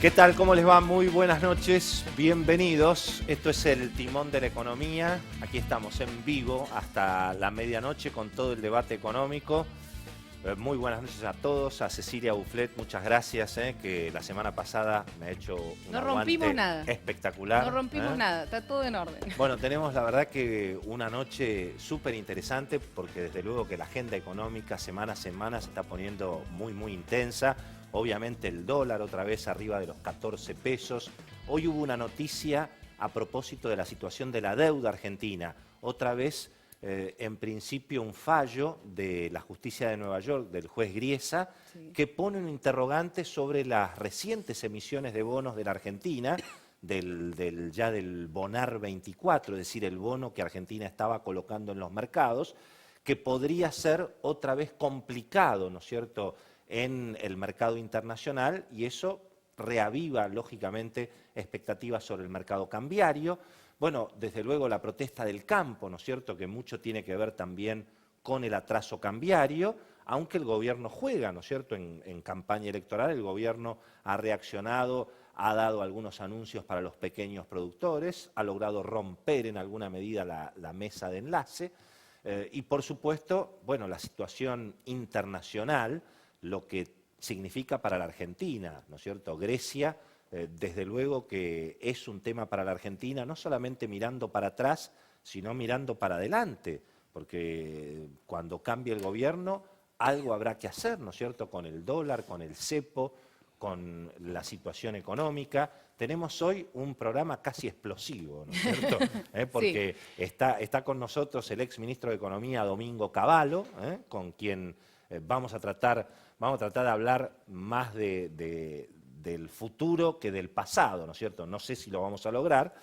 ¿Qué tal? ¿Cómo les va? Muy buenas noches, bienvenidos. Esto es el Timón de la Economía. Aquí estamos en vivo hasta la medianoche con todo el debate económico. Muy buenas noches a todos. A Cecilia Bufflet, muchas gracias, que la semana pasada me ha hecho un aguante espectacular. No rompimos nada, está todo en orden. Bueno, tenemos la verdad que una noche súper interesante porque desde luego que la agenda económica semana a semana se está poniendo muy intensa. Obviamente el dólar otra vez arriba de los 14 pesos. Hoy hubo una noticia a propósito de la situación de la deuda argentina. Otra vez, en principio, un fallo de la justicia de Nueva York, del juez Griesa, sí, que pone un interrogante sobre las recientes emisiones de bonos de la Argentina, ya del Bonar 24, es decir, el bono que Argentina estaba colocando en los mercados, que podría ser otra vez complicado, ¿no es cierto?, en el mercado internacional, y eso reaviva, lógicamente, expectativas sobre el mercado cambiario. Bueno, desde luego la protesta del campo, ¿no es cierto?, que mucho tiene que ver también con el atraso cambiario, aunque el gobierno juega, ¿no es cierto?, en campaña electoral, el gobierno ha reaccionado, ha dado algunos anuncios para los pequeños productores, ha logrado romper en alguna medida la mesa de enlace, y por supuesto, bueno, la situación internacional, lo que significa para la Argentina, ¿no es cierto? Grecia, desde luego que es un tema para la Argentina, no solamente mirando para atrás, sino mirando para adelante, porque cuando cambie el gobierno, algo habrá que hacer, ¿no es cierto?, con el dólar, con el cepo, con la situación económica. Tenemos hoy un programa casi explosivo, ¿no es cierto? Porque sí, está con nosotros el exministro de Economía, Domingo Cavallo, con quien vamos a tratar de hablar más del futuro que del pasado, ¿no es cierto? No sé si lo vamos a lograr.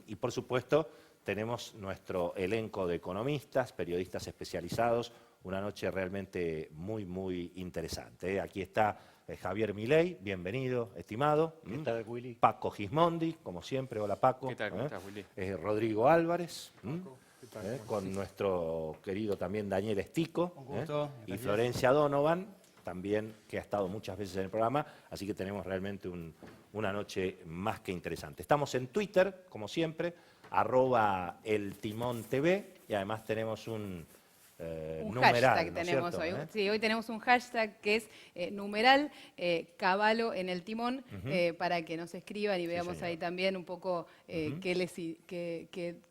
Y por supuesto tenemos nuestro elenco de economistas, periodistas especializados, una noche realmente muy interesante. Aquí está Javier Milei, bienvenido, estimado. ¿Qué tal, Willy? Paco Gismondi, como siempre, hola Paco. ¿Qué tal, cómo estás, Willy? Rodrigo Álvarez. Paco, ¿qué tal? Con nuestro querido también Daniel Estico. Un gusto. Y Florencia Donovan, también, que ha estado muchas veces en el programa, así que tenemos realmente una noche más que interesante. Estamos en Twitter, como siempre, @eltimontv, y además tenemos un numeral, hashtag, ¿no tenemos cierto? hoy. Sí, hoy tenemos un hashtag que es numeral Cavallo en el timón, para que nos escriban y veamos señor, ahí también un poco que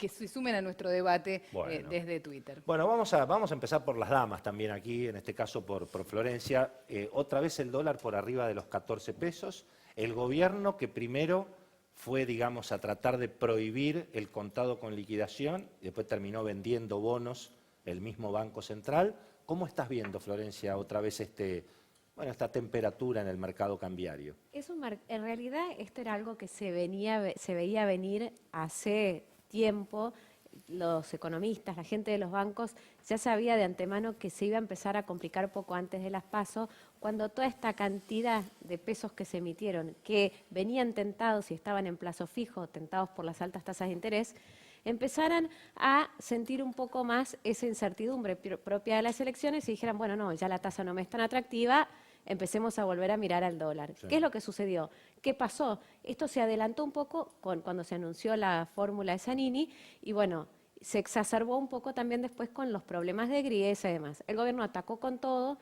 se sumen a nuestro debate, bueno, desde Twitter. Bueno, vamos a empezar por las damas también aquí, en este caso por Florencia. Otra vez el dólar por arriba de los 14 pesos. El gobierno que primero fue, digamos, a tratar de prohibir el contado con liquidación y después terminó vendiendo bonos el mismo Banco Central. ¿Cómo estás viendo, Florencia, otra vez esta temperatura en el mercado cambiario? En realidad esto era algo que se veía venir hace tiempo. Los economistas, la gente de los bancos, ya sabía de antemano que se iba a empezar a complicar poco antes de las PASO, cuando toda esta cantidad de pesos que se emitieron, que venían tentados y estaban en plazo fijo, tentados por las altas tasas de interés, empezaran a sentir un poco más esa incertidumbre propia de las elecciones y dijeran, bueno, no, ya la tasa no me es tan atractiva, empecemos a volver a mirar al dólar. Sí. ¿Qué es lo que sucedió? ¿Qué pasó? Esto se adelantó un poco cuando se anunció la fórmula de Zanini y bueno, se exacerbó un poco también después con los problemas de Griesa y demás. El gobierno atacó con todo,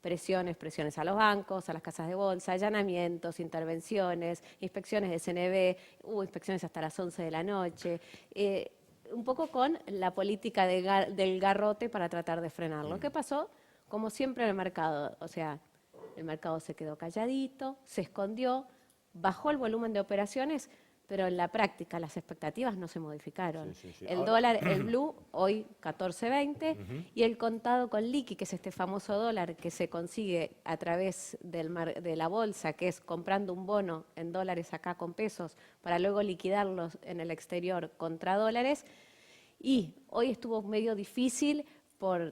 presiones a los bancos, a las casas de bolsa, allanamientos, intervenciones, inspecciones de CNB, hubo inspecciones hasta las 11 de la noche, un poco con la política del garrote para tratar de frenarlo. ¿Qué pasó? Como siempre en el mercado, o sea, el mercado se quedó calladito, se escondió, bajó el volumen de operaciones, pero en la práctica las expectativas no se modificaron. Sí. El dólar, el blue, hoy 14.20, y el contado con liqui, que es este famoso dólar que se consigue a través de la bolsa, que es comprando un bono en dólares acá con pesos, para luego liquidarlos en el exterior contra dólares, y hoy estuvo medio difícil,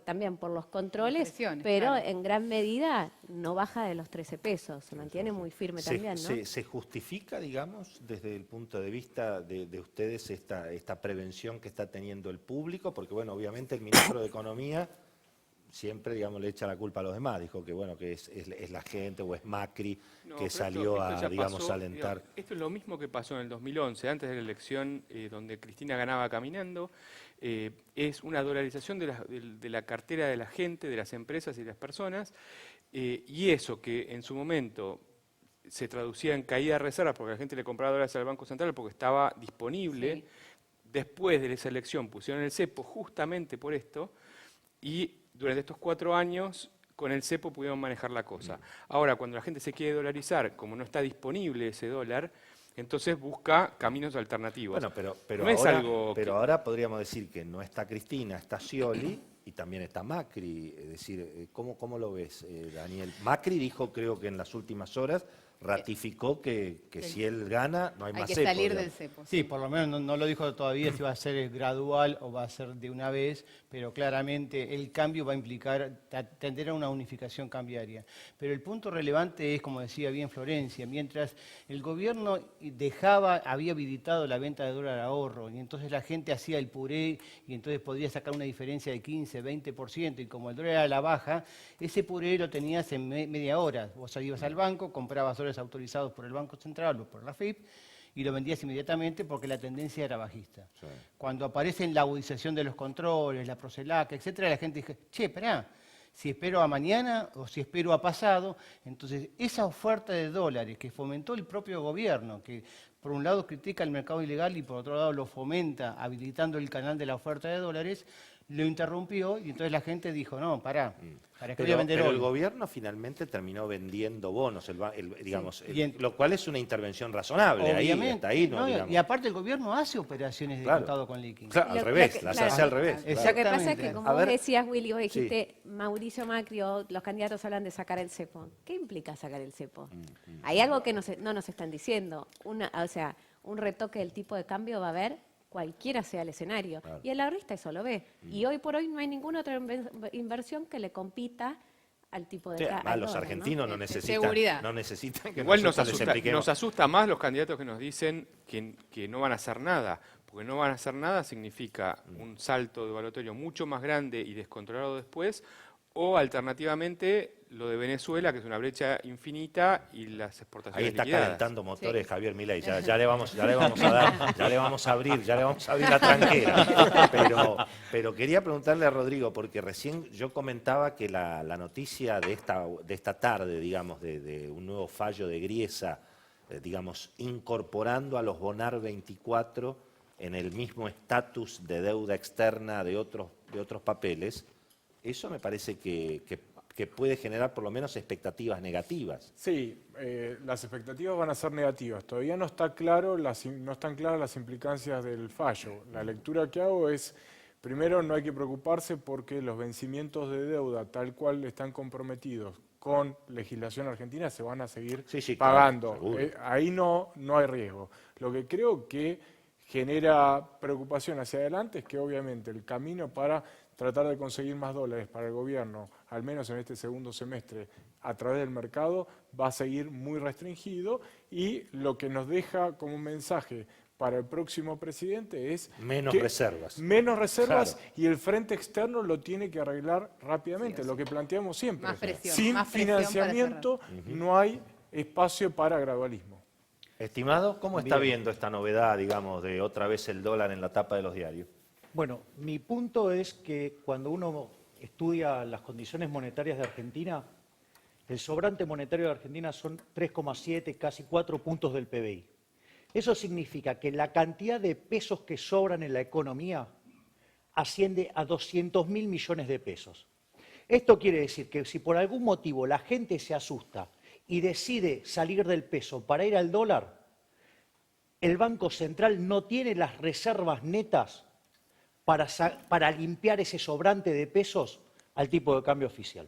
también por los controles, pero claro, en gran medida no baja de los 13 pesos, se mantiene muy firme también, ¿no? ¿Se justifica, digamos, desde el punto de vista de ustedes esta prevención que está teniendo el público? Porque, bueno, obviamente el ministro de Economía siempre, digamos, le echa la culpa a los demás. Dijo que, bueno, que es la gente o es Macri No, que pero salió esto ya a, digamos, pasó, alentar. digamos, esto es lo mismo que pasó en el 2011, antes de la elección donde Cristina ganaba caminando. Es una dolarización de la cartera de la gente, de las empresas y de las personas. Y eso que en su momento se traducía en caída de reservas porque la gente le compraba dólares al Banco Central porque estaba disponible. Sí. Después de esa elección pusieron el cepo justamente por esto y durante estos 4 años con el cepo pudieron manejar la cosa. Ahora, cuando la gente se quiere dolarizar, como no está disponible ese dólar, entonces busca caminos alternativos. Bueno, pero no es ahora, algo pero que- ahora podríamos decir que no está Cristina, está Scioli y también está Macri. Es decir, ¿cómo lo ves, Daniel? Macri dijo, creo que en las últimas horas, ratificó que si él gana, no hay Hay más que cepo, salir digamos. del cepo. Sí, por lo menos no lo dijo todavía si va a ser gradual o va a ser de una vez, pero claramente el cambio va a implicar tender a una unificación cambiaria. Pero el punto relevante es, como decía bien Florencia, mientras el gobierno había habilitado la venta de dólar a ahorro, y entonces la gente hacía el puré y entonces podía sacar una diferencia de 15, 20%, y como el dólar era a la baja, ese puré lo tenías en media hora. Vos ibas al banco, comprabas dólares autorizados por el Banco Central o por la FIP, y lo vendías inmediatamente porque la tendencia era bajista. Sí. Cuando aparece la agudización de los controles, la Procelac, etcétera, la gente dice, che, esperá, si espero a mañana o si espero a pasado, entonces esa oferta de dólares que fomentó el propio gobierno, que por un lado critica el mercado ilegal y por otro lado lo fomenta habilitando el canal de la oferta de dólares, lo interrumpió y entonces la gente dijo, no, ¿para qué voy a vender Pero hoy? el gobierno finalmente terminó vendiendo bonos, digamos, y en- lo cual es una intervención razonable. Obviamente. Hasta ahí, ¿no? No, Digamos. y aparte el gobierno hace operaciones de Claro. contado con liqui. Claro, al Lo revés, que- las claro. hace al revés. Exacto. claro. Lo que pasa es que, Exactamente. como A vos ver. decías, Willy, vos dijiste, Mauricio Macri o los candidatos hablan de sacar el cepo. ¿Qué implica sacar el cepo? Hay algo que no nos están diciendo. O sea, un retoque del tipo de cambio va a haber cualquiera sea el escenario. Claro. Y el ahorrista eso lo ve. Y hoy por hoy no hay ninguna otra inversión que le compita al tipo de Sí, cambio. además, los argentinos no necesitan, Seguridad. no necesitan que Igual nosotros les expliquemos. nos asusta más los candidatos que nos dicen que no van a hacer nada, porque no van a hacer nada significa un salto de evaluatorio mucho más grande y descontrolado después, o alternativamente lo de Venezuela, que es una brecha infinita y las exportaciones Ahí está liquidadas. calentando motores Sí. Javier Milei, ya le vamos a dar, ya le vamos a abrir la tranquera. Pero quería preguntarle a Rodrigo, porque recién yo comentaba que la noticia de esta tarde, digamos, de un nuevo fallo de Griesa, digamos, incorporando a los Bonar 24 en el mismo estatus de deuda externa de otros papeles, eso me parece que puede generar por lo menos expectativas negativas. Sí, las expectativas van a ser negativas. Todavía no están claras las implicancias del fallo. La lectura que hago es, primero, no hay que preocuparse porque los vencimientos de deuda, tal cual están comprometidos con legislación argentina, se van a seguir Sí, claro, pagando. seguro. Ahí no hay riesgo. Lo que creo que genera preocupación hacia adelante es que obviamente el camino para tratar de conseguir más dólares para el gobierno, al menos en este segundo semestre, a través del mercado, va a seguir muy restringido y lo que nos deja como un mensaje para el próximo presidente es Menos que reservas. menos reservas Claro. y el frente externo lo tiene que arreglar rápidamente, lo que planteamos siempre. Más presión, Sin más presión para financiamiento no hay espacio para gradualismo. Estimado, ¿cómo está Bien. viendo esta novedad, digamos, de otra vez el dólar en la tapa de los diarios? Bueno, mi punto es que cuando uno estudia las condiciones monetarias de Argentina, el sobrante monetario de Argentina son 3,7, casi 4 puntos del PBI. Eso significa que la cantidad de pesos que sobran en la economía asciende a 200.000 millones de pesos. Esto quiere decir que si por algún motivo la gente se asusta y decide salir del peso para ir al dólar, el Banco Central no tiene las reservas netas para limpiar ese sobrante de pesos al tipo de cambio oficial.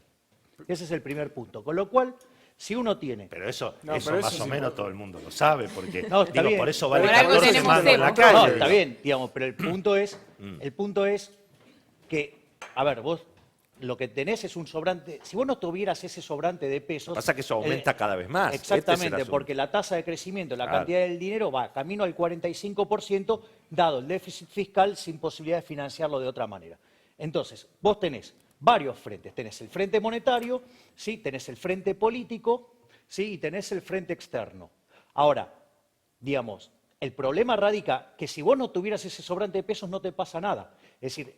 Ese es el primer punto. Con lo cual, si uno tiene... Pero eso No, eso pero más eso o sí. menos todo el mundo lo sabe, porque No, está digo, bien. por eso vale Por algo 14 tenemos mangos en la cepo. calle. No, digo. está bien, digamos, pero el punto es que, a ver, vos lo que tenés es un sobrante. Si vos no tuvieras ese sobrante de pesos. Pasa que eso aumenta cada vez más. Este es el Exactamente, asunto. porque la tasa de crecimiento, la Claro. cantidad del dinero va camino al 45%, dado el déficit fiscal sin posibilidad de financiarlo de otra manera. Entonces, vos tenés varios frentes. Tenés el frente monetario, ¿sí? Tenés el frente político, ¿sí? Y tenés el frente externo. Ahora, digamos, el problema radica que si vos no tuvieras ese sobrante de pesos no te pasa nada. Es decir,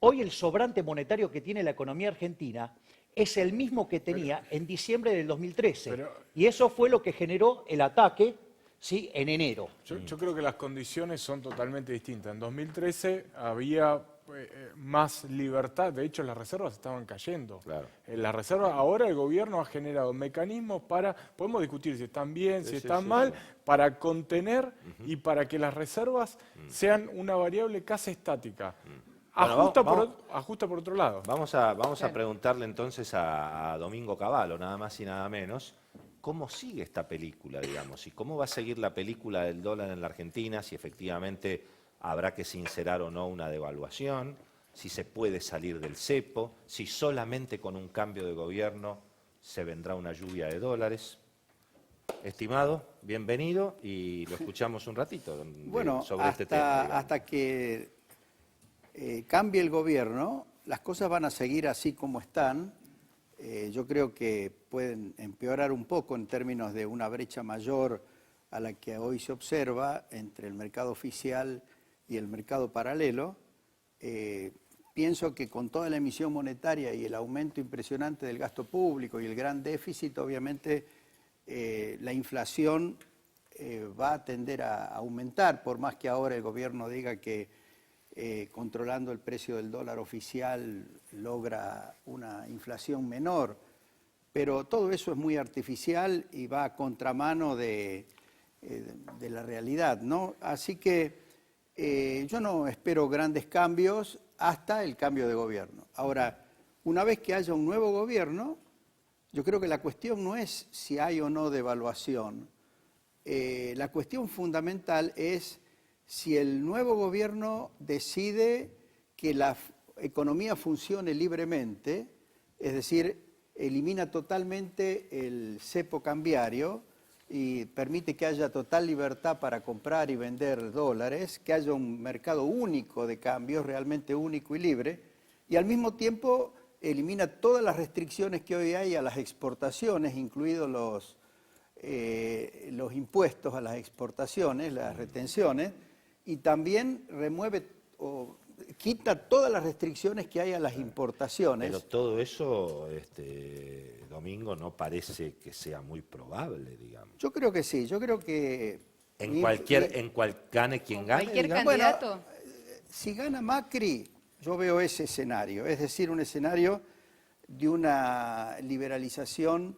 hoy el sobrante monetario que tiene la economía argentina es el mismo que tenía en diciembre del 2013. Y eso fue lo que generó el ataque, ¿sí? En enero. Yo creo que las condiciones son totalmente distintas. En 2013 había más libertad, de hecho las reservas estaban cayendo. Claro. En las reservas, ahora el gobierno ha generado mecanismos para, podemos discutir si están bien, si están mal, para contener y para que las reservas sean una variable casi estática. Bueno, Ajusta por otro lado. Vamos a preguntarle entonces a Domingo Cavallo, nada más y nada menos, ¿cómo sigue esta película, digamos? ¿Y cómo va a seguir la película del dólar en la Argentina? Si efectivamente habrá que sincerar o no una devaluación, si se puede salir del cepo, si solamente con un cambio de gobierno se vendrá una lluvia de dólares. Estimado, bienvenido y lo escuchamos un ratito Bueno, sobre este tema. Digamos. hasta que cambie el gobierno, las cosas van a seguir así como están. Yo creo que pueden empeorar un poco en términos de una brecha mayor a la que hoy se observa entre el mercado oficial y el mercado paralelo. Pienso que con toda la emisión monetaria y el aumento impresionante del gasto público y el gran déficit, obviamente la inflación va a tender a aumentar, por más que ahora el gobierno diga que controlando el precio del dólar oficial logra una inflación menor. Pero todo eso es muy artificial y va a contramano de la realidad, ¿no? Así que yo no espero grandes cambios hasta el cambio de gobierno. Ahora, una vez que haya un nuevo gobierno, yo creo que la cuestión no es si hay o no devaluación. La cuestión fundamental es si el nuevo gobierno decide que la economía funcione libremente, es decir, elimina totalmente el cepo cambiario y permite que haya total libertad para comprar y vender dólares, que haya un mercado único de cambios, realmente único y libre, y al mismo tiempo elimina todas las restricciones que hoy hay a las exportaciones, incluidos los impuestos a las exportaciones, las retenciones, y también remueve o quita todas las restricciones que hay a las importaciones. Pero todo eso, Domingo, no parece que sea muy probable, digamos. Yo creo que sí, yo creo que... Gane quien gane. Cualquier digamos. candidato. Bueno, si gana Macri, yo veo ese escenario, es decir, un escenario de una liberalización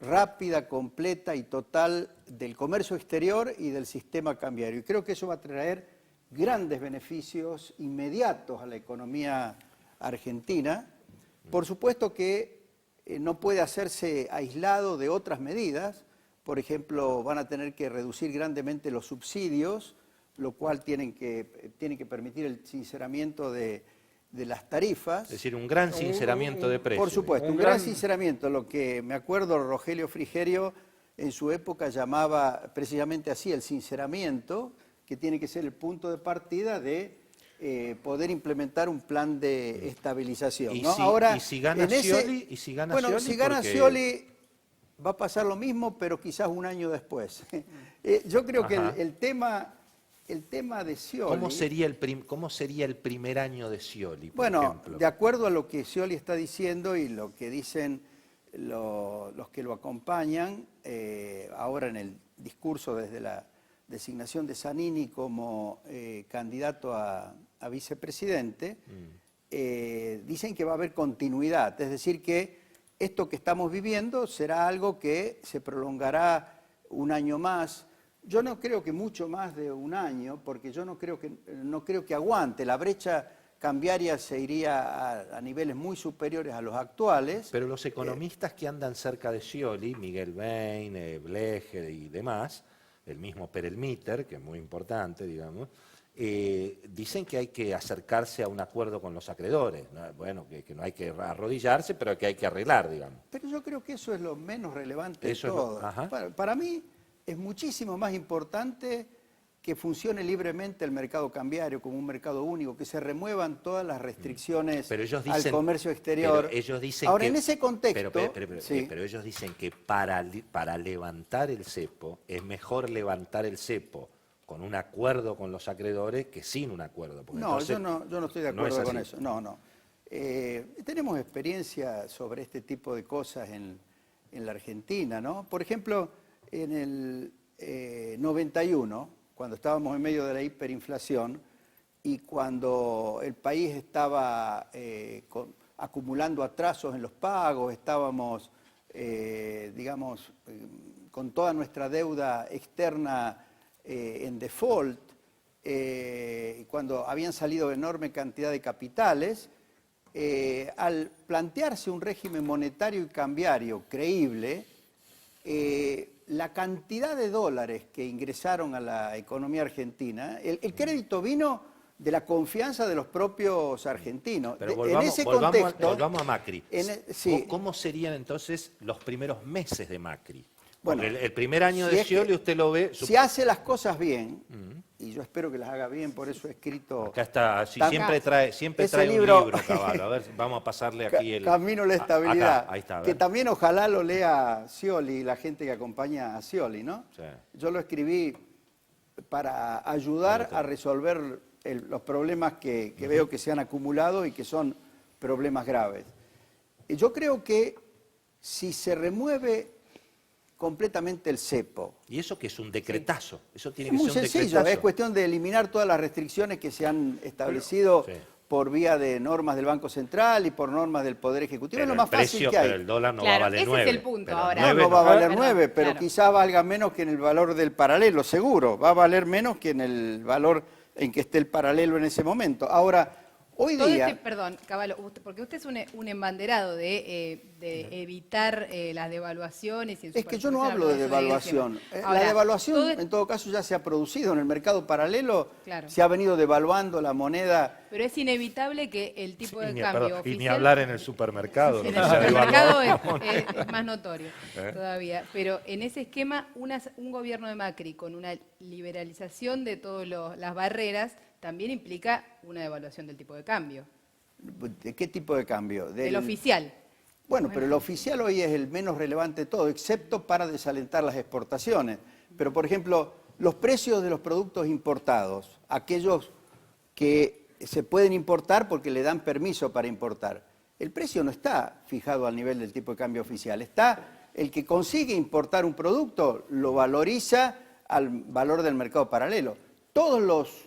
rápida, completa y total del comercio exterior y del sistema cambiario. Y creo que eso va a traer grandes beneficios inmediatos a la economía argentina. Por supuesto que no puede hacerse aislado de otras medidas. Por ejemplo, van a tener que reducir grandemente los subsidios, lo cual tiene que permitir el sinceramiento de las tarifas. Es decir, un gran sinceramiento de precios. Por supuesto, un gran sinceramiento. Lo que me acuerdo, Rogelio Frigerio en su época llamaba precisamente así el sinceramiento, que tiene que ser el punto de partida de poder implementar un plan de estabilización. ¿No? Ahora, si gana Scioli, si gana Scioli va a pasar lo mismo, pero quizás un año después. Yo creo que el tema de Scioli... ¿Cómo sería el primer año de Scioli, por ejemplo? De acuerdo a lo que Scioli está diciendo y lo que dicen los que lo acompañan, ahora en el discurso desde la designación de Zanini como candidato a vicepresidente, dicen que va a haber continuidad, es decir, que esto que estamos viviendo será algo que se prolongará un año más. Yo no creo que mucho más de un año, porque yo no creo que aguante. La brecha cambiaria se iría a niveles muy superiores a los actuales. Pero los economistas que andan cerca de Scioli, Miguel Bain, Blecher y demás, el mismo Perelmutter, que es muy importante, digamos, dicen que hay que acercarse a un acuerdo con los acreedores. ¿No? Bueno, que no hay que arrodillarse, pero que hay que arreglar, digamos. Pero yo creo que eso es lo menos relevante eso de todo. Para Para mí es muchísimo más importante que funcione libremente el mercado cambiario como un mercado único, que se remuevan todas las restricciones pero ellos al dicen, comercio exterior. Pero ellos dicen ahora, que, en ese contexto... pero ellos dicen que para levantar el cepo, es mejor levantar el cepo con un acuerdo con los acreedores que sin un acuerdo. No, yo no estoy de acuerdo con eso. No. Tenemos experiencia sobre este tipo de cosas en la Argentina, ¿no? Por ejemplo, en el 91, cuando estábamos en medio de la hiperinflación y cuando el país estaba acumulando atrasos en los pagos, estábamos, digamos, con toda nuestra deuda externa en default, cuando habían salido enorme cantidad de capitales, al plantearse un régimen monetario y cambiario creíble, la cantidad de dólares que ingresaron a la economía argentina, el crédito vino de la confianza de los propios argentinos. Pero volvamos a Macri. ¿Cómo serían entonces los primeros meses de Macri? Bueno, el primer año de Scioli usted lo ve... Si hace las cosas bien, y yo espero que las haga bien, por eso he escrito... Acá está, siempre trae un libro, Cavallo. A ver, vamos a pasarle aquí el... Camino a la estabilidad. Acá, ahí está, que también ojalá lo lea Scioli, la gente que acompaña a Scioli, ¿no? Sí. Yo lo escribí para ayudar a resolver los problemas que veo que se han acumulado y que son problemas graves. Yo creo que si se remueve completamente el cepo. ¿Y eso que es un decretazo? Eso tiene que ser un decretazo. Es muy sencillo, es cuestión de eliminar todas las restricciones que se han establecido por vía de normas del Banco Central y por normas del Poder Ejecutivo. Es lo más fácil que hay. Pero el dólar no va a valer 9. Ese es el punto ahora. No va a valer 9, pero quizá valga menos que en el valor del paralelo, seguro. Va a valer menos que en el valor en que esté el paralelo en ese momento. Ahora, hoy día... Perdón, Cavallo, porque usted es un embanderado de evitar las devaluaciones. Es que yo no hablo de devaluación. La devaluación, en todo caso, ya se ha producido en el mercado paralelo. Claro. Se ha venido devaluando la moneda. Pero es inevitable que el tipo de cambio oficial... Y ni hablar en el supermercado. En el supermercado es más notorio todavía. Pero en ese esquema, un gobierno de Macri con una liberalización de todas las barreras también implica una devaluación del tipo de cambio. ¿De qué tipo de cambio? Del oficial. Bueno, pero el oficial hoy es el menos relevante de todo, excepto para desalentar las exportaciones. Pero, por ejemplo, los precios de los productos importados, aquellos que se pueden importar porque le dan permiso para importar, el precio no está fijado al nivel del tipo de cambio oficial. Está el que consigue importar un producto, lo valoriza al valor del mercado paralelo. Todos los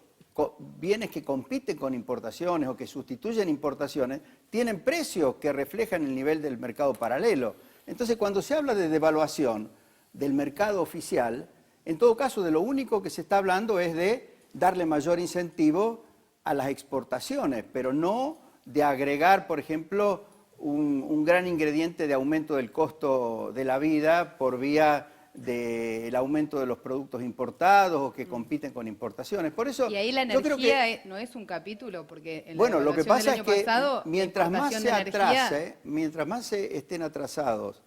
bienes que compiten con importaciones o que sustituyen importaciones tienen precios que reflejan el nivel del mercado paralelo. Entonces, cuando se habla de devaluación del mercado oficial, en todo caso, de lo único que se está hablando es de darle mayor incentivo a las exportaciones, pero no de agregar, por ejemplo, un gran ingrediente de aumento del costo de la vida por vía del aumento de los productos importados o que compiten con importaciones. Por eso, y ahí la energía no es un capítulo, porque en bueno, lo que pasa es que pasado, mientras más se estén atrasados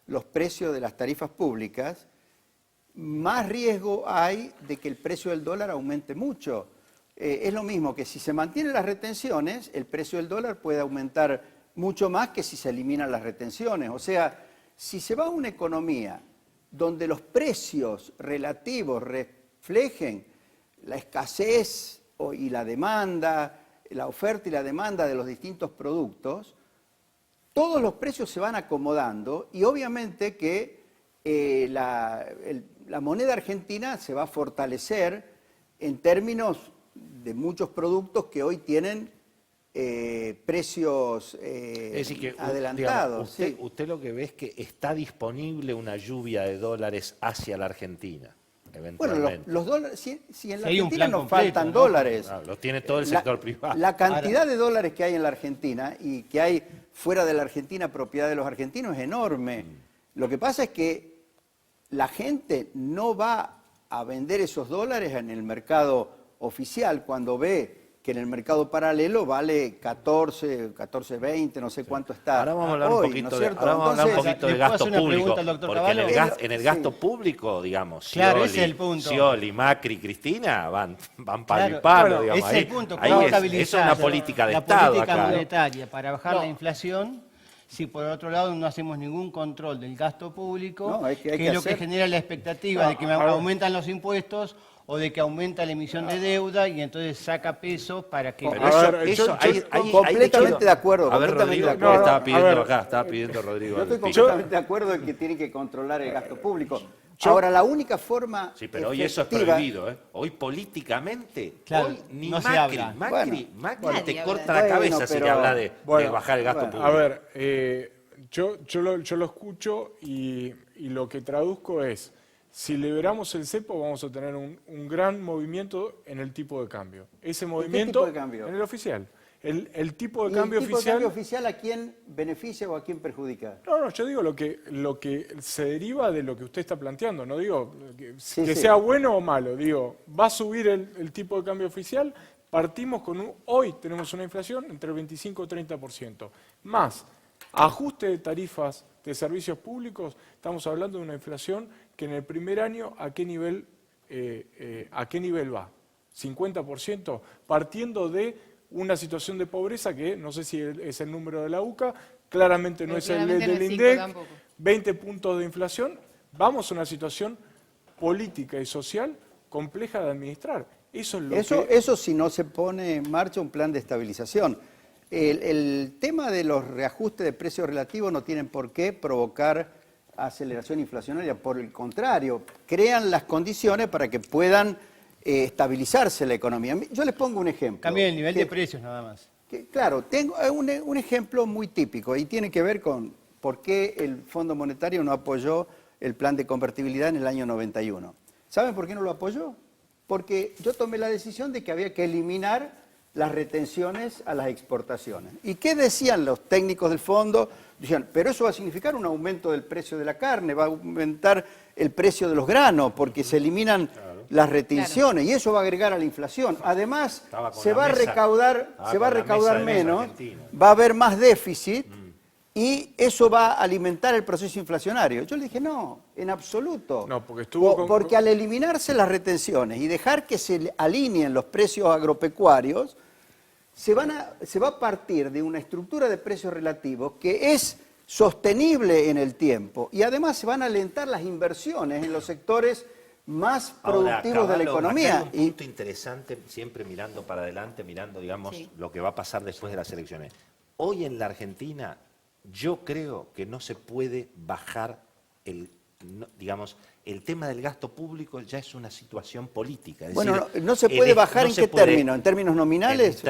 los precios de las tarifas públicas, más riesgo hay de que el precio del dólar aumente mucho. Es lo mismo que si se mantienen las retenciones, el precio del dólar puede aumentar mucho más que si se eliminan las retenciones. O sea, si se va a una economía donde los precios relativos reflejen la escasez y la demanda, la oferta y la demanda de los distintos productos, todos los precios se van acomodando y obviamente que la moneda argentina se va a fortalecer en términos de muchos productos que hoy tienen precios es decir que, adelantados. Digamos, usted lo que ve es que está disponible una lluvia de dólares hacia la Argentina, eventualmente. Bueno, los dólares, si en la Argentina nos faltan dólares. No, los tiene todo el sector privado. La cantidad de dólares que hay en la Argentina y que hay fuera de la Argentina propiedad de los argentinos es enorme. Lo que pasa es que la gente no va a vender esos dólares en el mercado oficial cuando ve que que en el mercado paralelo vale 14, 14.20, no sé cuánto está. Ahora vamos a hablar hoy, un poquito, ¿no es de, cierto? ahora vamos a hablar un Entonces, poquito de ¿le puedo gasto hacer una público, pregunta al doctor porque Cavallo? en el gasto público, digamos, Claro, Scioli, ese es el punto. Scioli, Macri, Cristina van palo Claro, y palo, bueno, digamos. ese es Ahí, el punto, ahí cómo es estabilizar una política de la Estado política acá. monetaria para bajar la inflación, si por otro lado no hacemos ningún control del gasto público, No, hay que es lo que hacer. genera la expectativa de que aumentan los impuestos o de que aumenta la emisión de deuda y entonces saca peso para que... Pero A ver, completamente de acuerdo. A ver, completamente Rodrigo, de acuerdo. estaba a pidiendo ver. acá, estaba pidiendo Rodrigo. Yo estoy al pico. completamente de acuerdo en que tienen que controlar el gasto público. Ahora, la única forma Sí, pero hoy eso es efectiva- prohibido, ¿eh? Hoy políticamente, Claro, hoy ni no se Macri, habla. Macri Nadie te habla corta de la eso. cabeza Bueno, si le pero- habla de bajar el gasto bueno, público. A ver, yo lo escucho y lo que traduzco es, si liberamos el cepo vamos a tener un gran movimiento en el tipo de cambio. Ese movimiento tipo de cambio? en el oficial. El tipo de ¿Y cambio el tipo oficial... de cambio oficial a quién beneficia o a quién perjudica? No, yo digo lo que se deriva de lo que usted está planteando, no digo que Sí, sí. sea bueno o malo, digo, va a subir el tipo de cambio oficial, partimos hoy tenemos una inflación entre el 25 y 30%, más ajuste de tarifas de servicios públicos, estamos hablando de una inflación que en el primer año, ¿a qué nivel va? 50%, partiendo de una situación de pobreza que no sé si es el número de la UCA, claramente no Pero es el claramente no del es cinco INDEC, tampoco. 20 puntos de inflación, vamos a una situación política y social compleja de administrar. Eso es lo que... Eso si no se pone en marcha un plan de estabilización. El tema de los reajustes de precios relativos no tienen por qué provocar aceleración inflacionaria. Por el contrario, crean las condiciones para que puedan estabilizarse la economía. Yo les pongo un ejemplo. Cambia el nivel que- de precios nada más. Claro, tengo un ejemplo muy típico y tiene que ver con por qué el Fondo Monetario no apoyó el plan de convertibilidad en el año 91. ¿Saben por qué no lo apoyó? Porque yo tomé la decisión de que había que eliminar las retenciones a las exportaciones. ¿Y qué decían los técnicos del fondo? Decían, pero eso va a significar un aumento del precio de la carne, va a aumentar el precio de los granos, porque se eliminan las retenciones y eso va a agregar a la inflación. Además, Estaba con se la va a mesa- recaudar, estaba se va a con la recaudar mesa de mesa menos, argentina. va a haber más déficit y eso va a alimentar el proceso inflacionario. Yo le dije, no, en absoluto. No, porque estuvo con- Porque al eliminarse las retenciones y dejar que se alineen los precios agropecuarios, se va a partir de una estructura de precios relativos que es sostenible en el tiempo y además se van a alentar las inversiones en los sectores más Ahora, productivos de la Cavallo, economía. acá hay un punto interesante, siempre mirando para adelante, mirando, digamos, Sí. lo que va a pasar después de las elecciones. Hoy en la Argentina, yo creo que no se puede bajar digamos, el tema del gasto público ya es una situación política. Es Bueno, decir, no se puede bajar no en se qué puede- término, en términos nominales. En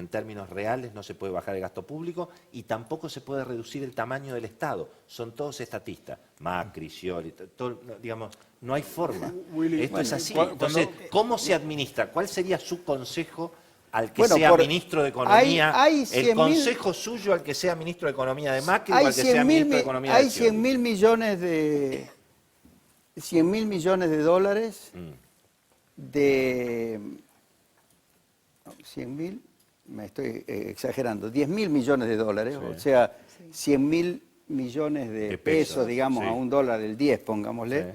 términos reales no se puede bajar el gasto público y tampoco se puede reducir el tamaño del Estado. Son todos estatistas. Macri, Scioli, digamos, no hay forma. Willy, Esto es así. cuando- Entonces, ¿cómo se administra? ¿Cuál sería su consejo al que Bueno, sea ministro de Economía? hay el 100.000 consejo suyo al que sea ministro de Economía de Macri o Hay al que sea 100.000 ministro de Economía hay de Scioli? 100.000 millones de 100.000 millones de dólares de 100.000, me estoy exagerando, 10.000 millones de dólares, o sea, 100.000 millones de pesos, digamos, sí. a un dólar del 10, pongámosle, Sí.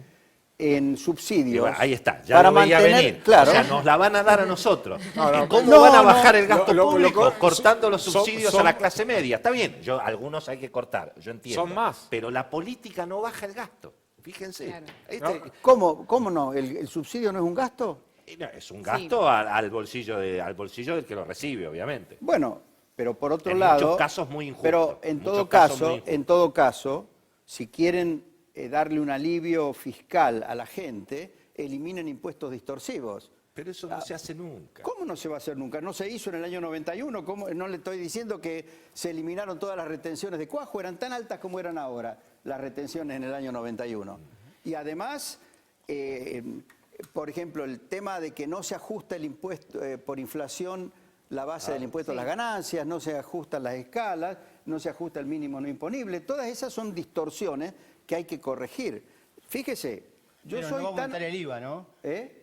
en Y subsidios. bueno, ahí está, ya para lo veía mantener, venir. claro. O sea, nos la van a dar a nosotros. no, ¿Cómo no, van a no. bajar el gasto Lo- público? Cortando los son- subsidios son- a la clase media. Está bien, algunos hay que cortar, yo entiendo. Son más. Pero la política no baja el gasto. Fíjense. Claro. ¿Cómo no? ¿El subsidio no es un gasto? No, es un gasto al bolsillo del que lo recibe, obviamente. Bueno, pero por otro En lado, muchos casos muy injusto. pero en todo caso, si quieren darle un alivio fiscal a la gente, eliminen impuestos distorsivos. Pero eso no se hace nunca. ¿Cómo no se va a hacer nunca? ¿No se hizo en el año 91? ¿Cómo? No le estoy diciendo que se eliminaron todas las retenciones de cuajo, eran tan altas como eran ahora las retenciones en el año 91. Y además, por ejemplo, el tema de que no se ajusta el impuesto por inflación, la base del impuesto a las ganancias, no se ajustan las escalas, no se ajusta el mínimo no imponible, todas esas son distorsiones que hay que corregir. Fíjese, Yo Pero soy no va a tan... aumentar el IVA, ¿no?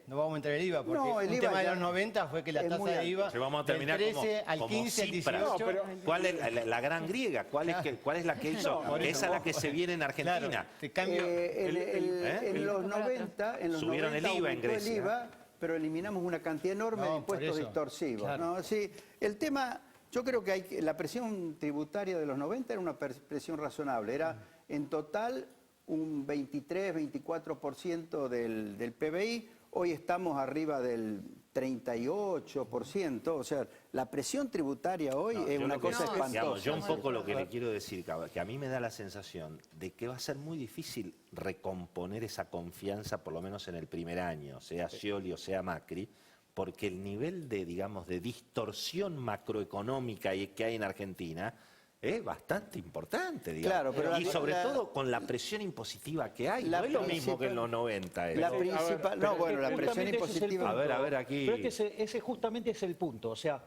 No va a aumentar el IVA, porque No, el un IVA tema de ya los 90 fue que la es tasa muy de alta. IVA Sí, vamos a del terminar 13 al como 15 al Cipras. 18. No, pero- ¿Cuál es la gran griega? ¿Cuál es la que hizo? por eso. Esa es la que se viene en Argentina. Claro, te cambio. En los 90, Subieron el IVA en aumentó Grecia. el IVA, pero eliminamos una cantidad enorme de No, por impuestos eso, distorsivos. claro. ¿No? Sí, el tema, yo creo que la presión tributaria de los 90 era una presión razonable. Era en total un 23-24% del PBI. Hoy estamos arriba del 38%. O sea, la presión tributaria hoy es Yo una lo que- cosa espantosa. digamos, yo un poco lo que le quiero decir, que a mí me da la sensación de que va a ser muy difícil recomponer esa confianza, por lo menos en el primer año, sea Scioli o sea Macri, porque el nivel de, digamos, de distorsión macroeconómica que hay en Argentina es bastante importante, digamos. Claro, pero y sobre todo con la presión impositiva que hay. la No es lo mismo que en principal- los 90. La ¿no? principal, no, bueno, la presión Justamente ese es el impositiva... punto. A ver, aquí- Pero es que ese justamente es el punto. O sea,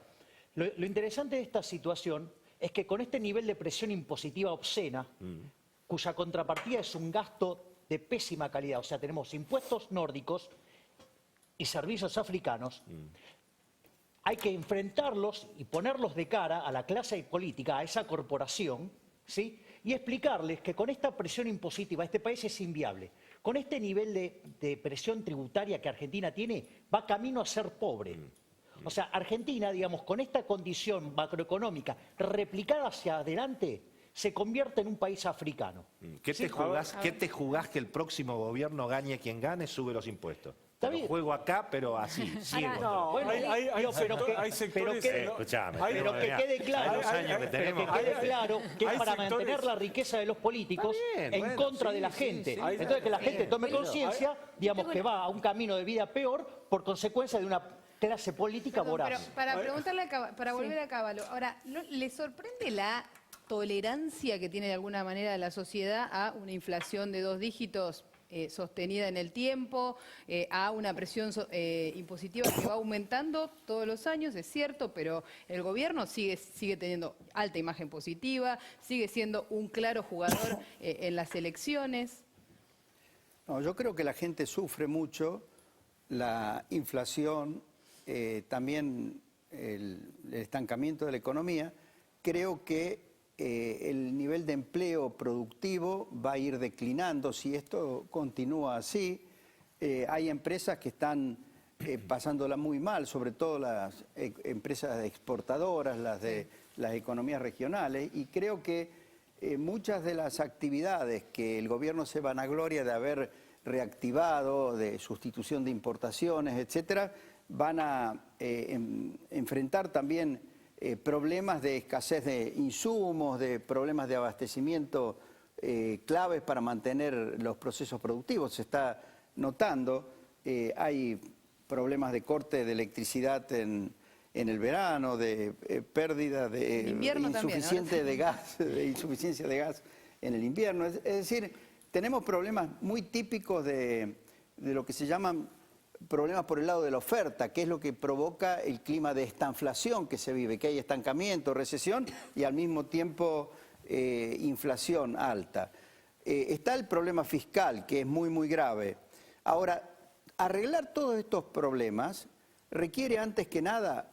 lo interesante de esta situación es que con este nivel de presión impositiva obscena, cuya contrapartida es un gasto de pésima calidad, o sea, tenemos impuestos nórdicos y servicios africanos, hay que enfrentarlos y ponerlos de cara a la clase política, a esa corporación, ¿sí? Y explicarles que con esta presión impositiva este país es inviable. Con este nivel de presión tributaria que Argentina tiene, va camino a ser pobre. O sea, Argentina, digamos, con esta condición macroeconómica replicada hacia adelante, se convierte en un país africano. ¿Qué te jugás que el próximo gobierno gane quien gane, sube los impuestos? Está Te lo bien. juego acá, pero así, ciego. No, bueno, hay sectores... Escuchame, pero que quede claro, los años que tenemos. pero que quede claro que es Hay para sectores- mantener la riqueza de los políticos Está bien, en bueno, contra sí, de la sí, gente. sí. Entonces que la gente tome conciencia, digamos, que va a un camino de vida peor por consecuencia de una clase política Perdón, pero voraz. para preguntarle para volver a Cavallo, ahora, ¿le sorprende la tolerancia que tiene de alguna manera la sociedad a una inflación de 2 dígitos sostenida en el tiempo, a una presión impositiva que va aumentando todos los años, es cierto, pero el gobierno sigue teniendo alta imagen positiva, sigue siendo un claro jugador en las elecciones? No, yo creo que la gente sufre mucho la inflación, también el estancamiento de la economía. Creo que el nivel de empleo productivo va a ir declinando si esto continúa así. Hay empresas que están pasándola muy mal, sobre todo las empresas exportadoras, las de las economías regionales, y creo que muchas de las actividades que el gobierno se vanagloria de haber reactivado, de sustitución de importaciones, etcétera, van a enfrentar también problemas de escasez de insumos, de problemas de abastecimiento claves para mantener los procesos productivos. Se está notando, hay problemas de corte de electricidad en el verano, de pérdida de insuficiencia de gas en el invierno. Es decir, tenemos problemas muy típicos de lo que se llaman problemas por el lado de la oferta, que es lo que provoca el clima de estanflación que se vive, que hay estancamiento, recesión y al mismo tiempo inflación alta. Está el problema fiscal, que es muy, muy grave. Ahora, arreglar todos estos problemas requiere antes que nada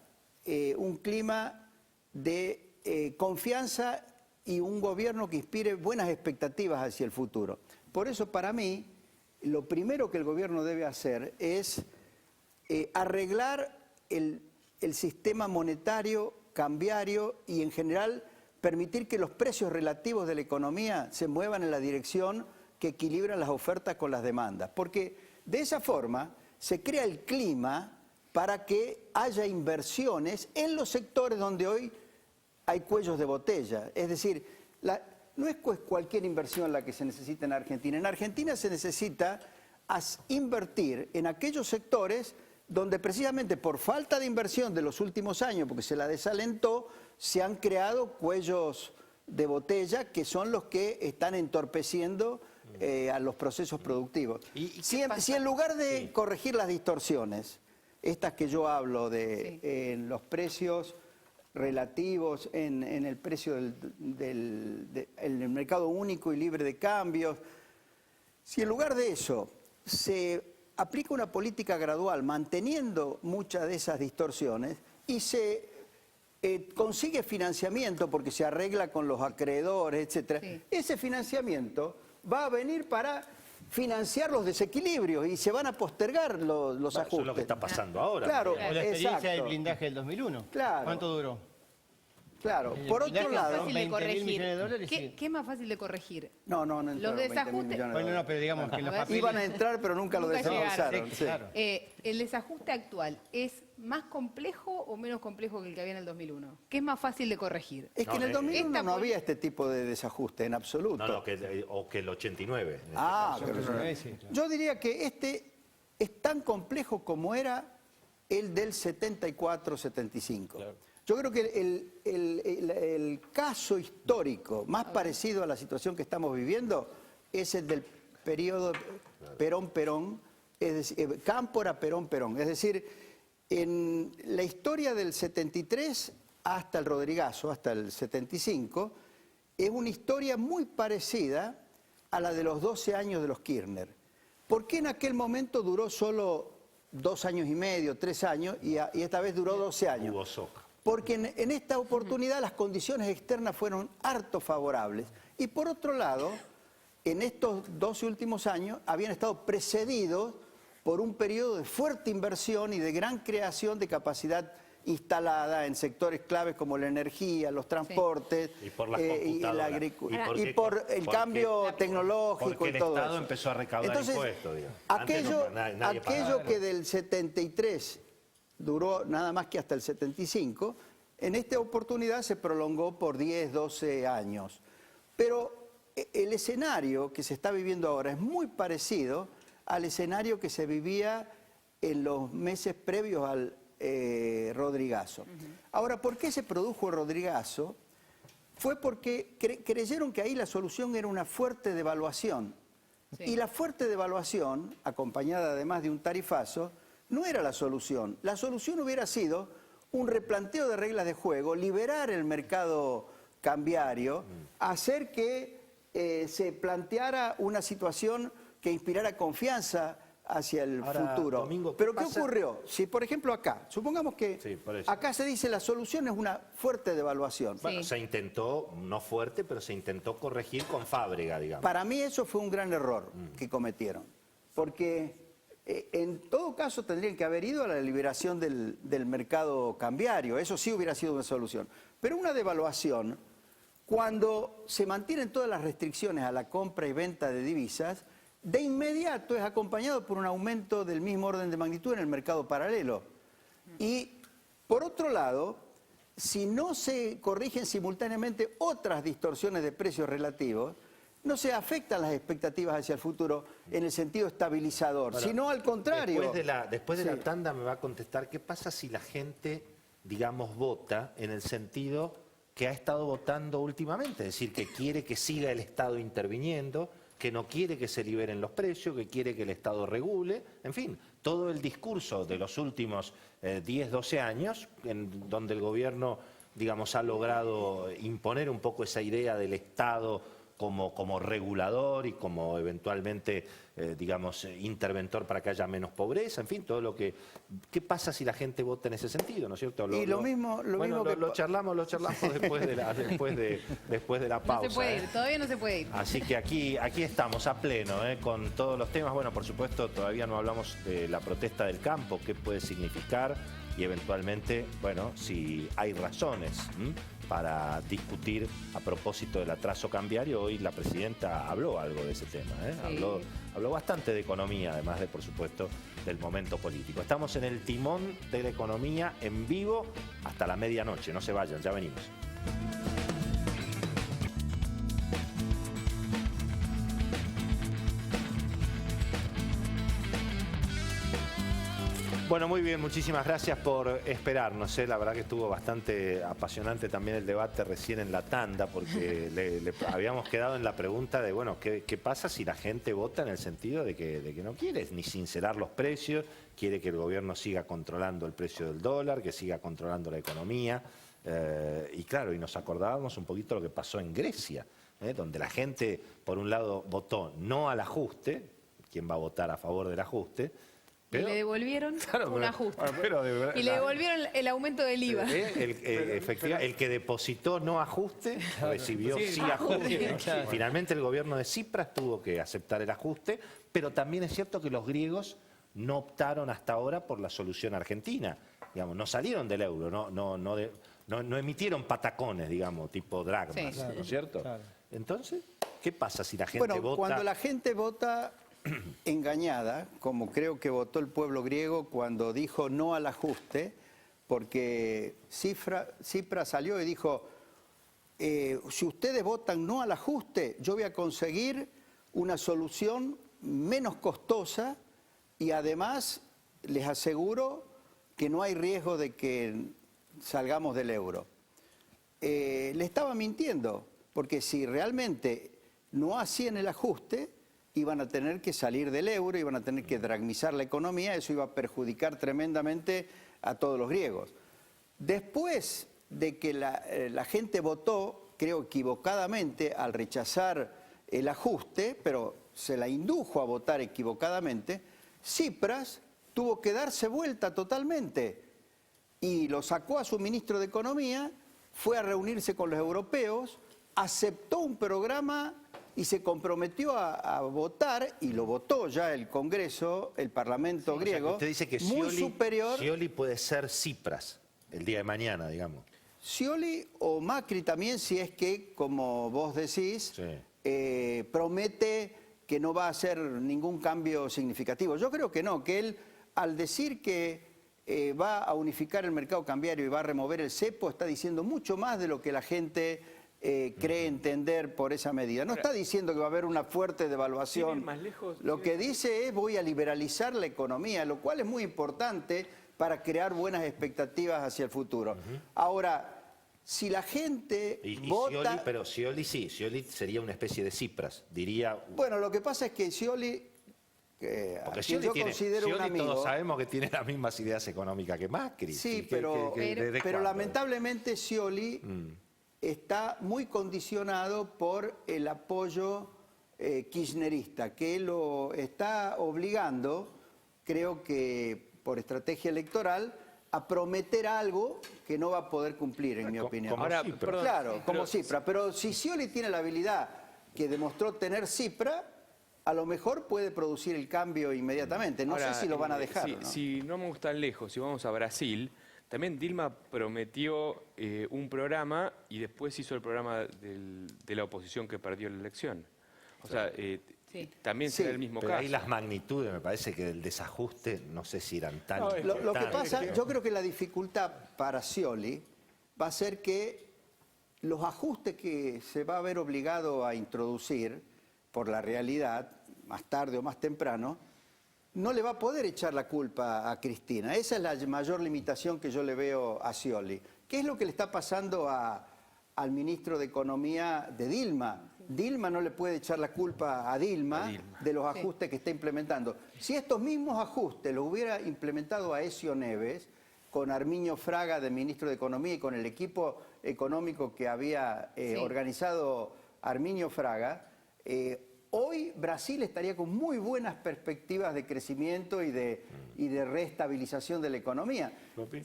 un clima de confianza y un gobierno que inspire buenas expectativas hacia el futuro. Por eso, para mí, lo primero que el gobierno debe hacer es arreglar el sistema monetario, cambiario y en general permitir que los precios relativos de la economía se muevan en la dirección que equilibra las ofertas con las demandas. Porque de esa forma se crea el clima para que haya inversiones en los sectores donde hoy hay cuellos de botella. Es decir, no es cualquier inversión la que se necesita en Argentina. En Argentina se necesita invertir en aquellos sectores donde precisamente por falta de inversión de los últimos años, porque se la desalentó, se han creado cuellos de botella que son los que están entorpeciendo a los procesos productivos. Si en lugar de corregir las distorsiones, estas que yo hablo de en los precios relativos, en el precio del mercado único y libre de cambios, si en lugar de eso se aplica una política gradual, manteniendo muchas de esas distorsiones, y se consigue financiamiento porque se arregla con los acreedores, etc. Sí. Ese financiamiento va a venir para financiar los desequilibrios y se van a postergar los ajustes. Eso es lo que está pasando ahora. Claro, O la experiencia exacto. del blindaje del 2001. Claro. ¿Cuánto duró? Claro. El Por blindaje otro lado... fácil de 20.000 corregir. millones de dólares, sí. ¿Qué es más fácil de corregir? No entraron Los 20.000 desajustes- millones de Bueno, no, dólares. pero digamos que los A ver. papeles... Iban a entrar, pero nunca lo Nunca desembolsaron. llegaron. Sí. Claro. ¿El desajuste actual es más complejo o menos complejo que el que había en el 2001? ¿Qué es más fácil de corregir? Es que No, en el 2001 esta no había este tipo de desajuste en absoluto. No, o que el 89. en este Ah, caso. pero Sí, claro. yo diría que este es tan complejo como era el del 74-75. Yo creo que el caso histórico más parecido a la situación que estamos viviendo es el del periodo Perón-Perón, es decir, Cámpora, Perón-Perón. Es decir, en la historia del 73 hasta el Rodrigazo, hasta el 75, es una historia muy parecida a la de los 12 años de los Kirchner. ¿Por qué en aquel momento duró solo 2 años y medio, 3 años, y esta vez duró 12 años? Hubo soja. Porque en esta oportunidad las condiciones externas fueron harto favorables. Y por otro lado, en estos 12 últimos años habían estado precedidos por un periodo de fuerte inversión y de gran creación de capacidad instalada en sectores claves como la energía, los transportes, Y por las y computadoras. la agricultura. ¿Y Y por el cambio tecnológico porque y el todo Estado eso. empezó a recaudar Entonces, impuestos, digamos. Antes aquello, nadie aquello pagaba. que del 73 duró nada más que hasta el 75, en esta oportunidad se prolongó por 10, 12 años. Pero el escenario que se está viviendo ahora es muy parecido al escenario que se vivía en los meses previos al Rodrigazo. Ahora, ¿por qué se produjo el Rodrigazo? Fue porque creyeron que ahí la solución era una fuerte devaluación. Sí. Y la fuerte devaluación, acompañada además de un tarifazo, no era la solución. La solución hubiera sido un replanteo de reglas de juego, liberar el mercado cambiario, hacer que se planteara una situación que inspirara confianza hacia el Ahora, futuro. Domingo, Pero ¿qué pasa? ocurrió? Si, por ejemplo, acá, supongamos que Sí, por eso. acá se dice la solución es una fuerte devaluación. Bueno, Sí. se intentó, no fuerte, pero se intentó corregir con Fábrega, digamos. Para mí eso fue un gran error que cometieron, porque en todo caso tendrían que haber ido a la liberación del mercado cambiario, eso sí hubiera sido una solución. Pero una devaluación, cuando se mantienen todas las restricciones a la compra y venta de divisas, de inmediato es acompañado por un aumento del mismo orden de magnitud en el mercado paralelo. Y por otro lado, si no se corrigen simultáneamente otras distorsiones de precios relativos, no se afectan las expectativas hacia el futuro en el sentido estabilizador, Bueno, sino al contrario. Después de la Sí. tanda me va a contestar qué pasa si la gente, digamos, vota en el sentido que ha estado votando últimamente, es decir, que quiere que siga el Estado interviniendo, que no quiere que se liberen los precios, que quiere que el Estado regule, en fin, todo el discurso de los últimos 10, 12 años, en donde el gobierno, digamos, ha logrado imponer un poco esa idea del Estado como regulador y como eventualmente, digamos, interventor para que haya menos pobreza, en fin, todo lo que... ¿Qué pasa si la gente vota en ese sentido, no es cierto? Y lo mismo que- Lo charlamos después de la pausa. No se puede ir, todavía no se puede ir. Así que aquí estamos a pleno, con todos los temas. Bueno, por supuesto, todavía no hablamos de la protesta del campo, qué puede significar y eventualmente, bueno, si hay razones para discutir a propósito del atraso cambiario. Hoy la presidenta habló algo de ese tema, Sí. habló bastante de economía, además de, por supuesto, del momento político. Estamos en el timón de la economía en vivo hasta la medianoche. No se vayan, ya venimos. Bueno, muy bien, muchísimas gracias por esperarnos. La verdad que estuvo bastante apasionante también el debate recién en la tanda, porque le habíamos quedado en la pregunta de, bueno, ¿qué pasa si la gente vota en el sentido de que no quiere ni sincerar los precios, quiere que el gobierno siga controlando el precio del dólar, que siga controlando la economía? Y claro, y nos acordábamos un poquito lo que pasó en Grecia, donde la gente, por un lado, votó no al ajuste, quién va a votar a favor del ajuste. Pero, y le devolvieron claro, un ajuste. pero de verdad, Y le devolvieron el aumento del IVA. Efectivamente, el que depositó no ajuste, recibió sí ajuste. Claro. Finalmente el gobierno de Tsipras tuvo que aceptar el ajuste, pero también es cierto que los griegos no optaron hasta ahora por la solución argentina. Digamos, no salieron del euro, no emitieron patacones, digamos, tipo dragmas, Sí. ¿no es cierto? Claro. Entonces, ¿qué pasa si la gente Bueno, vota? cuando la gente vota engañada, como creo que votó el pueblo griego cuando dijo no al ajuste, porque Tsipras salió y dijo, si ustedes votan no al ajuste, yo voy a conseguir una solución menos costosa y además les aseguro que no hay riesgo de que salgamos del euro. Le estaba mintiendo, porque si realmente no hacían el ajuste, iban a tener que salir del euro, iban a tener que dragmizar la economía, eso iba a perjudicar tremendamente a todos los griegos. Después de que la gente votó, creo equivocadamente, al rechazar el ajuste, pero se la indujo a votar equivocadamente, Tsipras tuvo que darse vuelta totalmente y lo sacó a su ministro de Economía, fue a reunirse con los europeos, aceptó un programa y se comprometió a votar, y lo votó ya el Congreso, el Parlamento griego, usted dice que muy superior. Scioli puede ser Tsipras el día de mañana, digamos. Scioli o Macri también, si es que, como vos decís, Sí. promete que no va a hacer ningún cambio significativo. Yo creo que no, que él, al decir que va a unificar el mercado cambiario y va a remover el cepo, está diciendo mucho más de lo que la gente cree entender por esa medida. No está diciendo que va a haber una fuerte devaluación. Más lejos, Lo que dice es voy a liberalizar la economía, lo cual es muy importante para crear buenas expectativas hacia el futuro. Porque si la gente vota... Scioli, pero Scioli sí, Scioli sería una especie de Tsipras, diría... Bueno, lo que pasa es que Scioli, a Porque quien Scioli yo tiene, considero un Scioli amigo... todos sabemos que tiene las mismas ideas económicas que Macri. Sí, pero pero lamentablemente Scioli está muy condicionado por el apoyo kirchnerista, que lo está obligando, creo que por estrategia electoral, a prometer algo que no va a poder cumplir, en mi opinión. como Ahora, Tsipras. perdón, Claro, como pero- Tsipras. Pero si Scioli tiene la habilidad que demostró tener Tsipras, a lo mejor puede producir el cambio inmediatamente. No Ahora, sé si lo van a dejar. Si, ¿o no? si no vamos tan lejos, si vamos a Brasil, también Dilma prometió un programa y después hizo el programa de la oposición que perdió la elección. O sea, Sí. también Sí, será el mismo Pero caso. ahí las magnitudes, me parece que del desajuste, no sé si eran tan No, es que- Lo que importantes. pasa, yo creo que la dificultad para Scioli va a ser que los ajustes que se va a ver obligado a introducir por la realidad, más tarde o más temprano, no le va a poder echar la culpa a Cristina. Esa es la mayor limitación que yo le veo a Scioli. ¿Qué es lo que le está pasando al ministro de Economía de Dilma? Dilma no le puede echar la culpa a Dilma de los ajustes que está implementando. Si estos mismos ajustes los hubiera implementado Aécio Neves, con Arminio Fraga de ministro de Economía y con el equipo económico que había organizado Arminio Fraga, hoy Brasil estaría con muy buenas perspectivas de crecimiento y de reestabilización de la economía.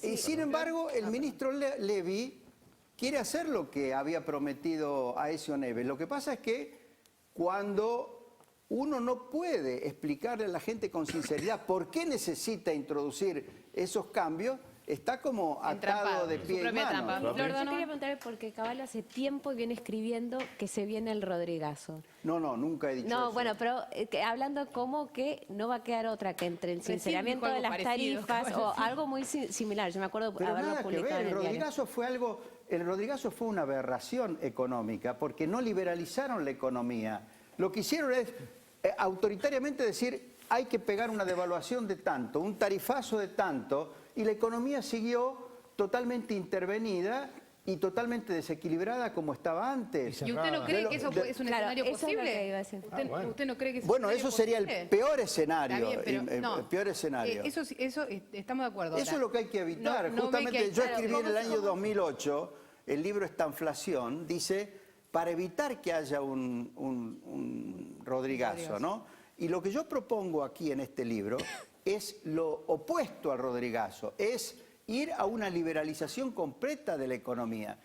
Y sin embargo, el ministro Levy quiere hacer lo que había prometido Aécio Neves. Lo que pasa es que cuando uno no puede explicarle a la gente con sinceridad por qué necesita introducir esos cambios, está como atado Entrampado, de su pie y propia mano. trampa. Yo Flor quería Donovan. preguntarle porque Caballo hace tiempo viene escribiendo que se viene el Rodrigazo. No, nunca he dicho No, eso. bueno, pero hablando como que no va a quedar otra que entre el Recién sinceramiento dijo de algo las parecido, tarifas o Caballo. algo muy similar. Yo me acuerdo Pero haberlo nada que publicado ver, en el diario. el Rodrigazo fue una aberración económica porque no liberalizaron la economía. Lo que hicieron es autoritariamente decir hay que pegar una devaluación de tanto, un tarifazo de tanto, y la economía siguió totalmente intervenida y totalmente desequilibrada como estaba antes. ¿Y usted no cree que eso es un Claro, escenario eso es lo posible? que iba a decir. ¿Usted no cree que es un Bueno, escenario eso sería posible? el peor escenario. Está bien, pero no. El peor escenario. Eso estamos de acuerdo. Eso es Ahora, lo que hay que evitar. no ve Justamente que hay- yo claro, escribí en el ¿cómo- año cómo? 2008, el libro Estanflación, dice, para evitar que haya un Rodrigazo, ¿no? Y lo que yo propongo aquí en este libro es lo opuesto al Rodrigazo, es ir a una liberalización completa de la economía.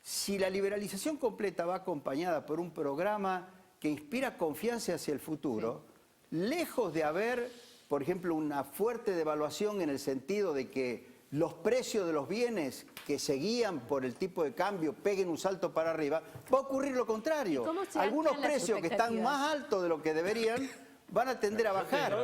Si la liberalización completa va acompañada por un programa que inspira confianza hacia el futuro, lejos de haber, por ejemplo, una fuerte devaluación en el sentido de que los precios de los bienes que se guían por el tipo de cambio peguen un salto para arriba, va a ocurrir lo contrario. Algunos precios que están más altos de lo que deberían van a tender a bajar.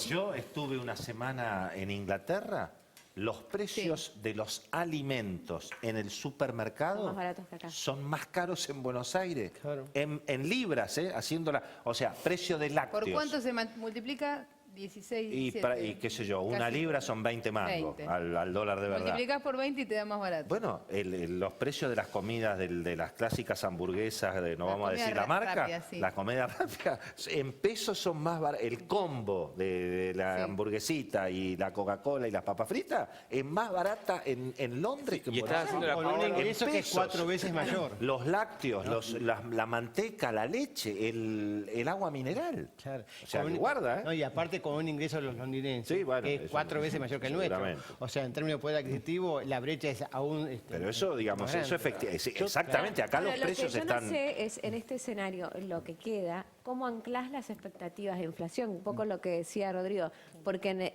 Yo estuve una semana en Inglaterra. Los precios de los alimentos en el supermercado Son más baratos que acá. son más caros en Buenos Aires. Claro. En libras, haciéndola. O sea, precio de lácteos. ¿Por cuánto se multiplica? 16, Y 17. qué sé yo, una Casi libra son 20 mangos 20. al dólar de verdad. Multiplicás por 20 y te da más barato. Bueno, los precios de las comidas, de las clásicas hamburguesas, no La vamos a decir comida la marca, rápida, sí. la comida rápida, en pesos son más baratas. El combo de la Sí. hamburguesita y la Coca-Cola y las papas fritas es más barata en Londres que en y Buenos está Aires. haciendo la Con un ahora, ingreso que es pesos. 4 veces mayor. Los lácteos, la manteca, la leche, el agua mineral. Claro. O sea, Con que un- guarda, ¿eh? No, y aparte con un ingreso de los londinenses, Sí, bueno, que es eso 4 no- veces mayor que el nuestro. seguramente. O sea, en términos de poder adquisitivo, la brecha es aún... Pero eso, digamos, más eso grande. exactamente, acá Ahora, los precios Lo que yo están... no sé es, en este escenario, lo que queda, cómo anclás las expectativas de inflación, un poco lo que decía Rodrigo, porque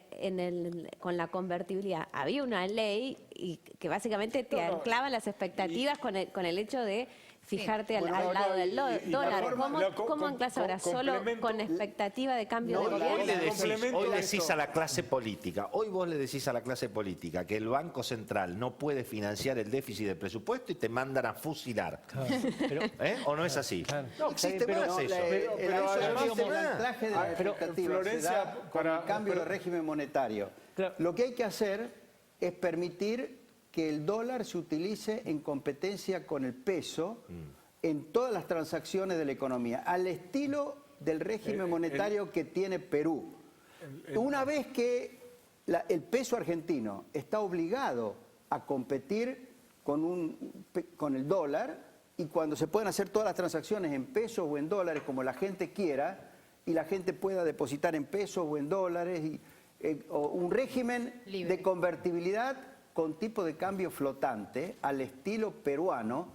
con la convertibilidad había una ley y que básicamente te anclaba las expectativas con el hecho de fijarte al lado del dólar. ¿Cómo anclas ahora? ¿Solo con expectativa de cambio de Hoy gobierno? hoy decís a la clase política, hoy vos le decís a la clase política que el Banco Central no puede financiar el déficit del presupuesto y te mandan a fusilar. ¿Eh? ¿O no es así? No existe pero- más no, eso. El anclaje de la pero, expectativa se Florencia, da con el para- cambio de régimen monetario. Claro. Lo que hay que hacer es permitir que el dólar se utilice en competencia con el peso en todas las transacciones de la economía, al estilo del régimen monetario que tiene Perú. Una vez que el peso argentino está obligado a competir con el dólar, y cuando se pueden hacer todas las transacciones en pesos o en dólares como la gente quiera, y la gente pueda depositar en pesos o en dólares, o un régimen Libre. de convertibilidad con tipo de cambio flotante, al estilo peruano,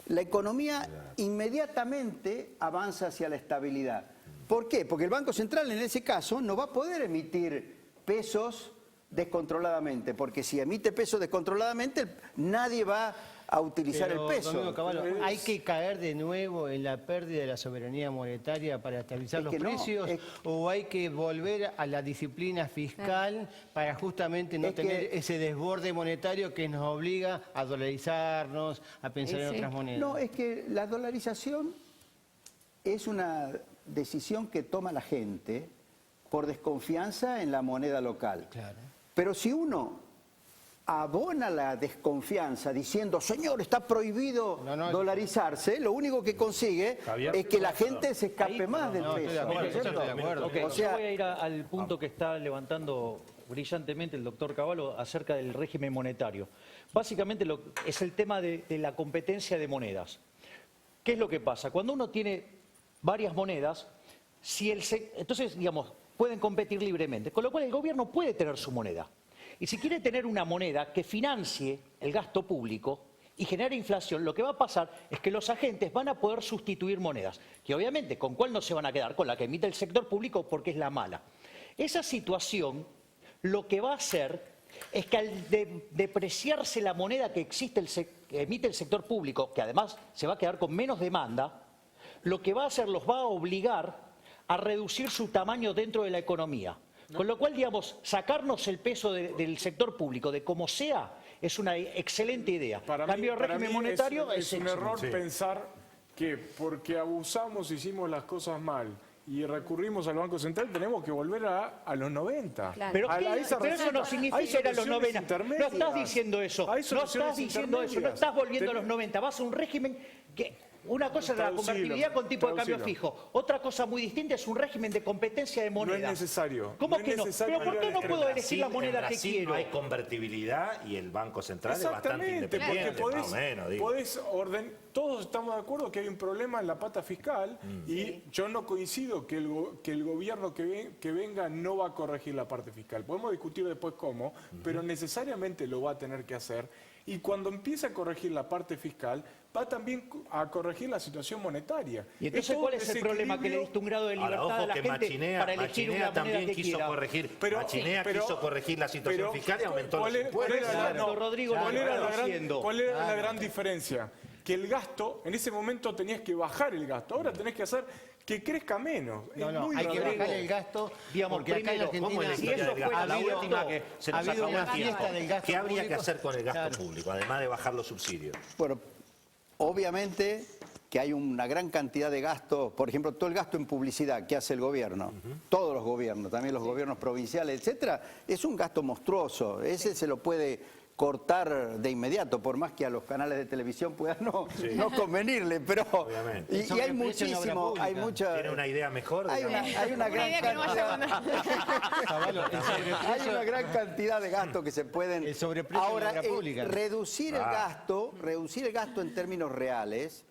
la economía inmediatamente avanza hacia la estabilidad. ¿Por qué? Porque el Banco Central en ese caso no va a poder emitir pesos descontroladamente, porque si emite pesos descontroladamente nadie va a utilizar Pero, el peso. Domingo Cavallo, ¿hay que caer de nuevo en la pérdida de la soberanía monetaria para estabilizar Es los que no, precios? ¿O hay que volver a la disciplina fiscal para justamente no Es que- tener ese desborde monetario que nos obliga a dolarizarnos, a pensar en Sí. otras monedas? No, es que la dolarización es una decisión que toma la gente por desconfianza en la moneda local. Claro. Pero si uno abona la desconfianza diciendo, señor, está prohibido No, dolarizarse, lo único que consigue es que la gente se escape más del no, estoy de peso. acuerdo, ¿no es yo cierto? estoy de acuerdo. Ok, O sea, yo voy a ir al punto que está levantando brillantemente el doctor Cavallo acerca del régimen monetario. Básicamente es el tema de la competencia de monedas. ¿Qué es lo que pasa? Cuando uno tiene varias monedas, entonces, digamos, pueden competir libremente, con lo cual el gobierno puede tener su moneda. Y si quiere tener una moneda que financie el gasto público y genere inflación, lo que va a pasar es que los agentes van a poder sustituir monedas, que obviamente, ¿con cuál no se van a quedar? Con la que emite el sector público porque es la mala. Esa situación lo que va a hacer es que al depreciarse la moneda que emite el sector público, que además se va a quedar con menos demanda, lo que va a hacer los va a obligar a reducir su tamaño dentro de la economía. Con lo cual, digamos, sacarnos el peso del sector público, de como sea, es una excelente idea. Cambio de régimen monetario es un excelente. error pensar que porque abusamos, hicimos las cosas mal y recurrimos al Banco Central, tenemos que volver a los 90. Claro. Pero, A pero eso no significa ir a los 90. No estás diciendo eso. Hay No soluciones estás diciendo eso. No intermedias. estás volviendo a los 90. Vas a un régimen que Una cosa es la Traducilo, convertibilidad con tipo de cambio traducilo. fijo. Otra cosa muy distinta es un régimen de competencia de moneda. No es necesario. ¿Cómo No que es no? necesario ¿Pero por qué no en puedo Brasil- elegir la moneda en que Brasil quiero? no hay convertibilidad y el Banco Central es bastante independiente, porque más o menos. Digo. Todos estamos de acuerdo que hay un problema en la pata fiscal y yo no coincido que el gobierno que venga no va a corregir la parte fiscal. Podemos discutir después cómo, pero necesariamente lo va a tener que hacer. Y cuando empiece a corregir la parte fiscal, va también a corregir la situación monetaria. Y entonces, todo ¿cuál es el problema? Que le desequilibrio- diste un grado de Ahora, libertad a ojo la que gente Machinea, para elegir Machinea una moneda también que quiso quiera. corregir, Pero- Machinea pero- quiso corregir la situación pero, fiscal y aumentó los ¿cuál era impuestos. la- no, Rodrigo, ¿cuál era la gran- haciendo. cuál era la gran diferencia? Que el gasto, en ese momento tenías que bajar el gasto, ahora tenés que hacer que crezca menos. No, Es no, muy hay que Rodrigo. bajar el gasto, Digamos, porque acá en primero, Argentina... ¿Cómo es la si historia eso del gasto? fuera La cierto, última que se ha nos habido acabó una el tiempo. fiesta del gasto ¿Qué habría que público? hacer con el gasto Claro. público, además de bajar los subsidios? Bueno, obviamente que hay una gran cantidad de gastos, por ejemplo, todo el gasto en publicidad que hace el gobierno, todos los gobiernos, también los gobiernos provinciales, etcétera, es un gasto monstruoso. Ese se lo puede cortar de inmediato, por más que a los canales de televisión pueda no convenirle, pero Obviamente. y hay Sobre el precio en la obra muchísimo, pública. hay mucha, ¿Tiene una idea mejor? hay digamos? una gran idea que no vaya a cantidad, hay una gran cantidad de gastos que se pueden. El sobreprecio en la Ahora, obra pública. reducir el gasto en términos reales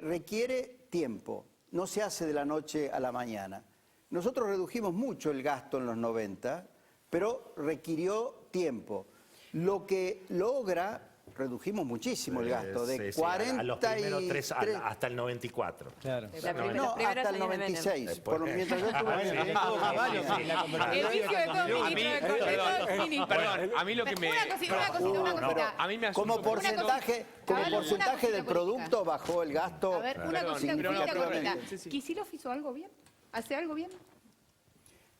requiere tiempo. No se hace de la noche a la mañana. Nosotros redujimos mucho el gasto en los 90, pero requirió tiempo. Lo que logra, redujimos muchísimo el gasto, de Sí, 40 a los primeros tres, hasta el 94. Claro. La primera- no, los primeros hasta el años de Menem. 96, por lo mientras yo estuve... Bueno, tiene todo caballo, sí, la convertibilidad. El vicio de todo A mí, ministro de Economía. perdón, a mí lo que me... Una cosita. A mí me Como asusta porcentaje, A ver, una porcentaje del cosita política. Bajó el gasto. A ver, una Perdón, cosita pero no, concreta. sí, sí. ¿Kicillof hizo algo bien? ¿Hace algo bien?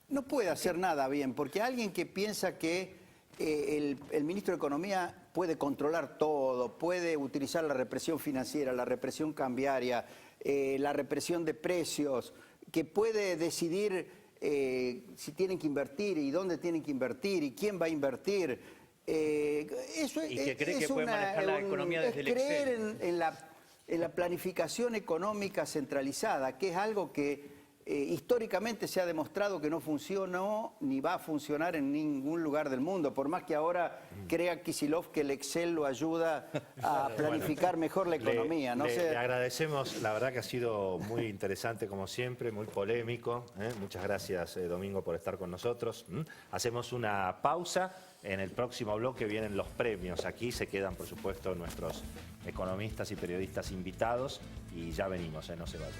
No puede hacer nada bien, porque alguien que piensa que el ministro de Economía puede controlar todo, puede utilizar la represión financiera, la represión cambiaria, la represión de precios, que puede decidir si tienen que invertir y dónde tienen que invertir y quién va a invertir. Eso Y que cree que puede manejar la economía desde el creer Excel. en la planificación económica centralizada, que es algo que históricamente se ha demostrado que no funcionó ni va a funcionar en ningún lugar del mundo, por más que ahora crea Kicillof que el Excel lo ayuda a planificar mejor la economía. Le agradecemos, la verdad que ha sido muy interesante como siempre, muy polémico. Muchas gracias, Domingo, por estar con nosotros. Hacemos una pausa. En el próximo bloque vienen los premios. Aquí se quedan, por supuesto, nuestros economistas y periodistas invitados y ya venimos, no se vayan.